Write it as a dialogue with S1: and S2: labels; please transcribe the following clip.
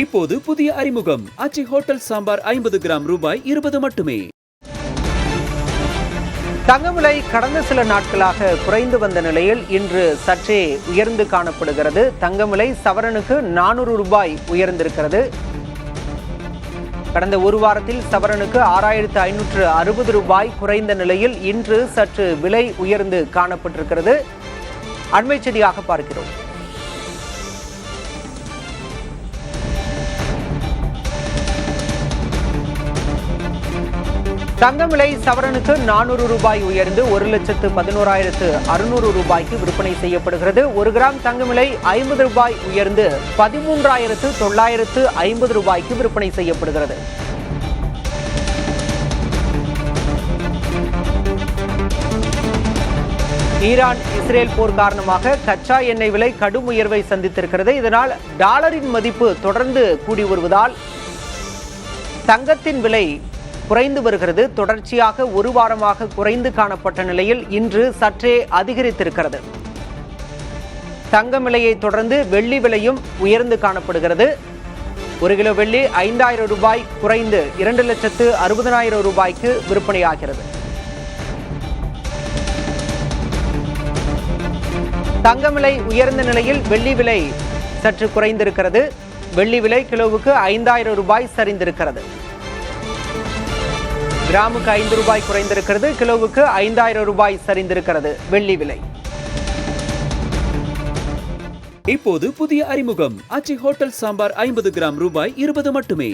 S1: இப்போது புதிய அறிமுகம் ஆச்சி ஹோட்டல் சாம்பார் 50 கிராம் ரூபாய் 20 மட்டுமே.
S2: தங்க விலை கடந்த சில நாட்களாக குறைந்து வந்த நிலையில் இன்று சற்றே உயர்ந்து காணப்படுகிறது. தங்க விலை சவரனுக்கு 400 ரூபாய் உயர்ந்திருக்கிறது. கடந்த ஒரு வாரத்தில் சவரனுக்கு 6560 ரூபாய் குறைந்த நிலையில் இன்று சற்று விலை உயர்ந்து காணப்பட்டிருக்கிறது. அண்மை செய்தியாக பார்க்கிறோம். தங்கம் விலை சவரனுக்கு 400 ரூபாய் உயர்ந்து 1,11,600 ரூபாய்க்கு விற்பனை செய்யப்படுகிறது. 1 கிராம் தங்கம் விலை 50 ரூபாய் உயர்ந்து 13,950 ரூபாய்க்கு விற்பனை செய்யப்படுகிறது. ஈரான் இஸ்ரேல் போர் காரணமாக கச்சா எண்ணெய் விலை கடும் உயர்வை சந்தித்திருக்கிறது. இதனால் டாலரின் மதிப்பு தொடர்ந்து கூடி வருவதால் தங்கத்தின் விலை குறைந்து வருகிறது. தொடர்ச்சியாக ஒரு வாரமாக குறைந்து காணப்பட்ட நிலையில் இன்று சற்றே அதிகரித்திருக்கிறது. தங்கம் விலையை தொடர்ந்து வெள்ளி விலையும் உயர்ந்து காணப்படுகிறது. 1 கிலோ வெள்ளி 5000 ரூபாய் குறைந்து 2,60,000 ரூபாய்க்கு விற்பனையாகிறது. தங்கம் விலை உயர்ந்த நிலையில் வெள்ளி விலை சற்று குறைந்திருக்கிறது. வெள்ளி விலை கிலோவுக்கு 5000 ரூபாய் சரிந்திருக்கிறது. கிராமுக்கு 5 ரூபாய் குறைந்திருக்கிறது. கிலோவுக்கு 5000 ரூபாய் சரிந்திருக்கிறது வெள்ளி விலை.
S1: இப்போது புதிய அறிமுகம் ஆச்சி ஹோட்டல் சாம்பார் 50 கிராம் ரூபாய் 20 மட்டுமே.